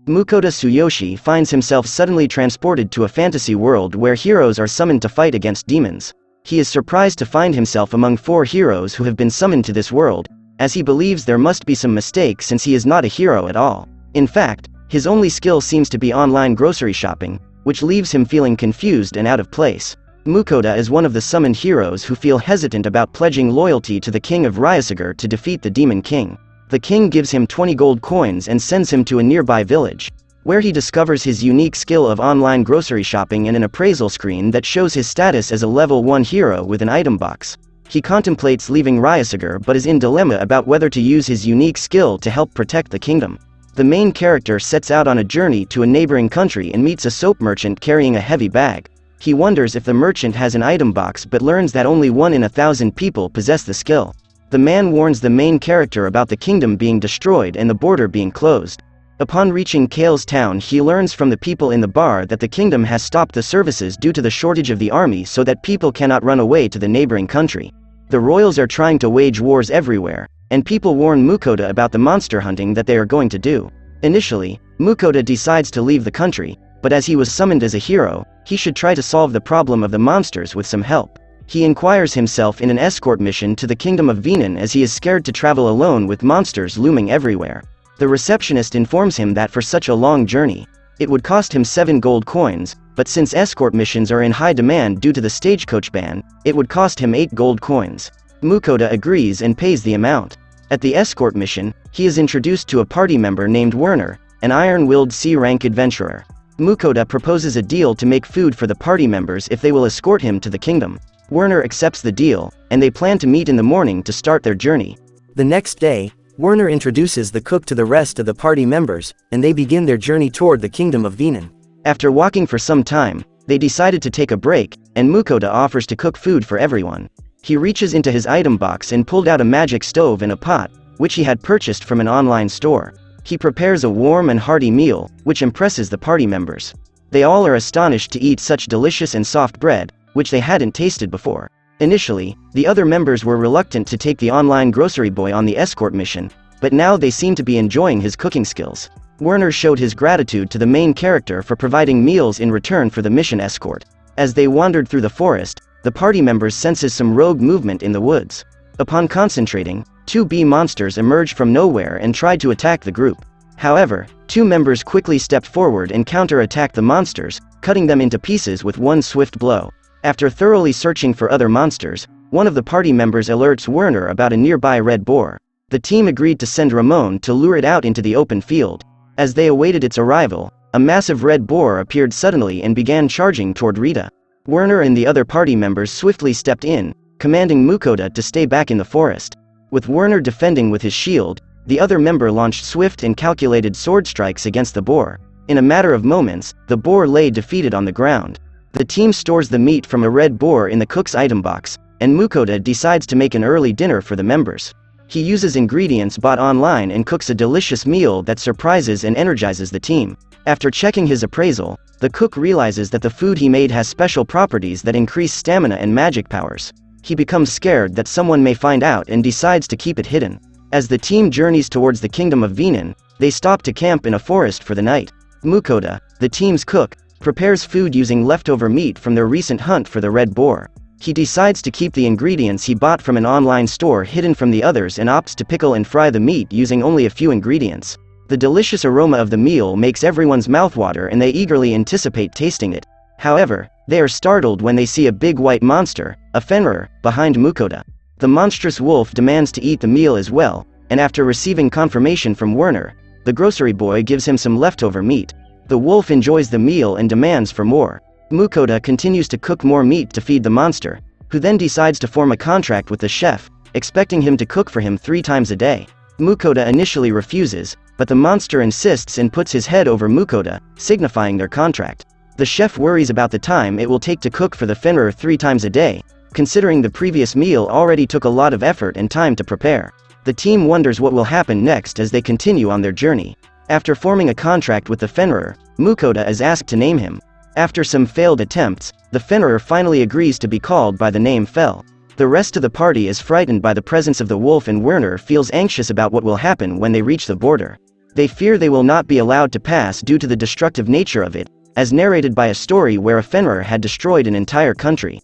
Mukuoda Tsuyoshi finds himself suddenly transported to a fantasy world where heroes are summoned to fight against demons. He is surprised to find himself among 4 heroes who have been summoned to this world, as he believes there must be some mistake since he is not a hero at all. In fact, his only skill seems to be online grocery shopping, which leaves him feeling confused and out of place. Mukuoda is one of the summoned heroes who feel hesitant about pledging loyalty to the king of Ryusugar to defeat the Demon King. The king gives him 20 gold coins and sends him to a nearby village, where he discovers his unique skill of online grocery shopping and an appraisal screen that shows his status as a level 1 hero with an item box. He contemplates leaving Ryusugar but is in dilemma about whether to use his unique skill to help protect the kingdom. The main character sets out on a journey to a neighboring country and meets a soap merchant carrying a heavy bag. He wonders if the merchant has an item box but learns that only 1 in 1,000 people possess the skill. The man warns the main character about the kingdom being destroyed and the border being closed. Upon reaching Kale's town, he learns from the people in the bar that the kingdom has stopped the services due to the shortage of the army so that people cannot run away to the neighboring country. The royals are trying to wage wars everywhere, and people warn Mukuoda about the monster hunting that they are going to do. Initially, Mukuoda decides to leave the country, but as he was summoned as a hero, he should try to solve the problem of the monsters with some help. He inquires himself in an escort mission to the kingdom of Venan as he is scared to travel alone with monsters looming everywhere. The receptionist informs him that for such a long journey, it would cost him 7 gold coins, but since escort missions are in high demand due to the stagecoach ban, it would cost him 8 gold coins. Mukuoda agrees and pays the amount. At the escort mission, he is introduced to a party member named Werner, an iron-willed C-rank adventurer. Mukuoda proposes a deal to make food for the party members if they will escort him to the kingdom. Werner accepts the deal, and they plan to meet in the morning to start their journey. The next day, Werner introduces the cook to the rest of the party members, and they begin their journey toward the kingdom of Venan. After walking for some time, they decided to take a break, and Mukuoda offers to cook food for everyone. He reaches into his item box and pulled out a magic stove and a pot, which he had purchased from an online store. He prepares a warm and hearty meal, which impresses the party members. They all are astonished to eat such delicious and soft bread, which they hadn't tasted before. Initially, the other members were reluctant to take the online grocery boy on the escort mission, but now they seem to be enjoying his cooking skills. Werner showed his gratitude to the main character for providing meals in return for the mission escort. As they wandered through the forest, the party members senses some rogue movement in the woods. Upon concentrating, 2 bee monsters emerged from nowhere and tried to attack the group. However, 2 members quickly stepped forward and counter-attacked the monsters, cutting them into pieces with one swift blow. After thoroughly searching for other monsters, one of the party members alerts Werner about a nearby red boar. The team agreed to send Ramon to lure it out into the open field. As they awaited its arrival, a massive red boar appeared suddenly and began charging toward Rita. Werner and the other party members swiftly stepped in, commanding Mukuoda to stay back in the forest. With Werner defending with his shield, the other member launched swift and calculated sword strikes against the boar. In a matter of moments, the boar lay defeated on the ground. The team stores the meat from a red boar in the cook's item box, and Mukuoda decides to make an early dinner for the members. He uses ingredients bought online and cooks a delicious meal that surprises and energizes the team. After checking his appraisal, the cook realizes that the food he made has special properties that increase stamina and magic powers. He becomes scared that someone may find out and decides to keep it hidden. As the team journeys towards the kingdom of Venan, they stop to camp in a forest for the night. Mukuoda, the team's cook, prepares food using leftover meat from their recent hunt for the red boar. He decides to keep the ingredients he bought from an online store hidden from the others and opts to pickle and fry the meat using only a few ingredients. The delicious aroma of the meal makes everyone's mouth water and they eagerly anticipate tasting it. However, they are startled when they see a big white monster, a Fenrir, behind Mukuoda. The monstrous wolf demands to eat the meal as well, and after receiving confirmation from Werner, the grocery boy gives him some leftover meat. The wolf enjoys the meal and demands for more. Mukuoda continues to cook more meat to feed the monster, who then decides to form a contract with the chef, expecting him to cook for him 3 times a day. Mukuoda initially refuses, but the monster insists and puts his head over Mukuoda, signifying their contract. The chef worries about the time it will take to cook for the Fenrir 3 times a day, considering the previous meal already took a lot of effort and time to prepare. The team wonders what will happen next as they continue on their journey. After forming a contract with the Fenrir, Mukuoda is asked to name him. After some failed attempts, the Fenrir finally agrees to be called by the name Fel. The rest of the party is frightened by the presence of the wolf and Werner feels anxious about what will happen when they reach the border. They fear they will not be allowed to pass due to the destructive nature of it, as narrated by a story where a fenrir had destroyed an entire country.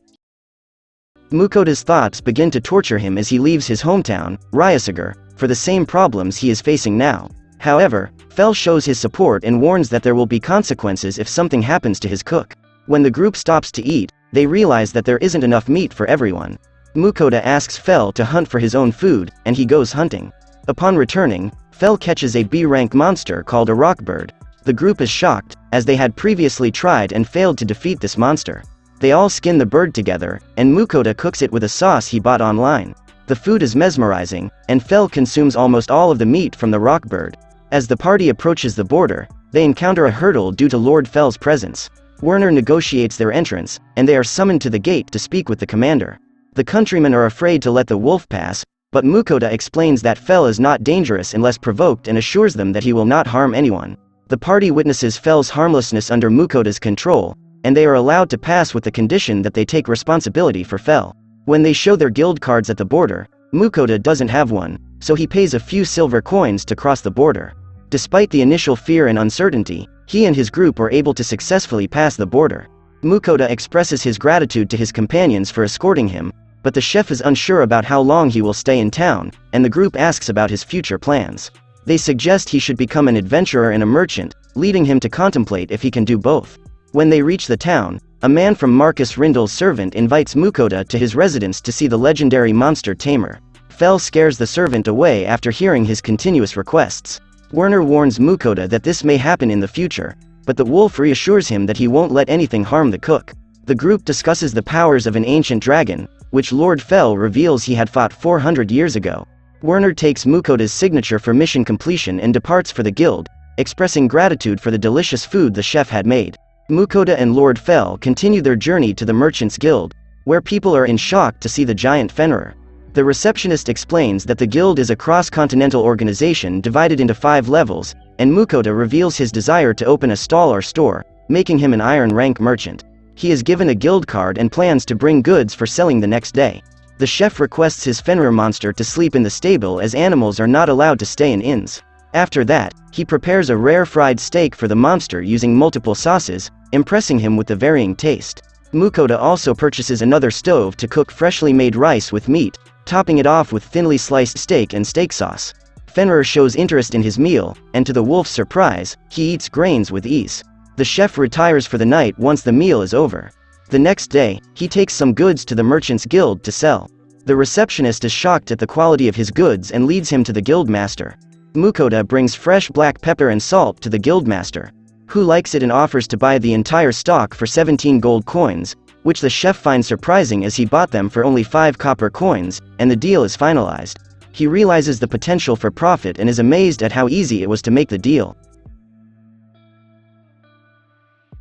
Mukuoda's thoughts begin to torture him as he leaves his hometown, Ryasagar, for the same problems he is facing now. However, Fel shows his support and warns that there will be consequences if something happens to his cook. When the group stops to eat, they realize that there isn't enough meat for everyone. Mukuoda asks Fel to hunt for his own food, and he goes hunting. Upon returning, Fel catches a B-rank monster called a rockbird. The group is shocked, as they had previously tried and failed to defeat this monster. They all skin the bird together, and Mukuoda cooks it with a sauce he bought online. The food is mesmerizing, and Fel consumes almost all of the meat from the rockbird. As the party approaches the border, they encounter a hurdle due to Lord Fel's presence. Werner negotiates their entrance, and they are summoned to the gate to speak with the commander. The countrymen are afraid to let the wolf pass, but Mukuoda explains that Fel is not dangerous unless provoked and assures them that he will not harm anyone. The party witnesses Fel's harmlessness under Mukuoda's control, and they are allowed to pass with the condition that they take responsibility for Fel. When they show their guild cards at the border, Mukuoda doesn't have one, so he pays a few silver coins to cross the border. Despite the initial fear and uncertainty, he and his group are able to successfully pass the border. Mukuoda expresses his gratitude to his companions for escorting him, but the chef is unsure about how long he will stay in town, and the group asks about his future plans. They suggest he should become an adventurer and a merchant, leading him to contemplate if he can do both. When they reach the town, a man from Marcus Rindel's servant invites Mukuoda to his residence to see the legendary monster tamer. Fel scares the servant away after hearing his continuous requests. Werner warns Mukuoda that this may happen in the future, but the wolf reassures him that he won't let anything harm the cook. The group discusses the powers of an ancient dragon, which Lord Fel reveals he had fought 400 years ago. Werner takes Mukuoda's signature for mission completion and departs for the guild, expressing gratitude for the delicious food the chef had made. Mukuoda and Lord Fel continue their journey to the Merchants Guild, where people are in shock to see the giant fenrir. The receptionist explains that the guild is a cross-continental organization divided into 5 levels, and Mukuoda reveals his desire to open a stall or store, making him an iron rank merchant. He is given a guild card and plans to bring goods for selling the next day. The chef requests his fenrir monster to sleep in the stable as animals are not allowed to stay in inns. After that, he prepares a rare fried steak for the monster using multiple sauces, impressing him with the varying taste. Mukuoda also purchases another stove to cook freshly made rice with meat, topping it off with thinly sliced steak and steak sauce. Fenrir shows interest in his meal, and to the wolf's surprise, he eats grains with ease. The chef retires for the night once the meal is over. The next day, he takes some goods to the Merchants Guild to sell. The receptionist is shocked at the quality of his goods and leads him to the guildmaster. Mukuoda brings fresh black pepper and salt to the guildmaster, who likes it and offers to buy the entire stock for 17 gold coins, which the chef finds surprising as he bought them for only 5 copper coins, and the deal is finalized. He realizes the potential for profit and is amazed at how easy it was to make the deal.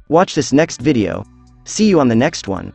Watch this next video. See you on the next one.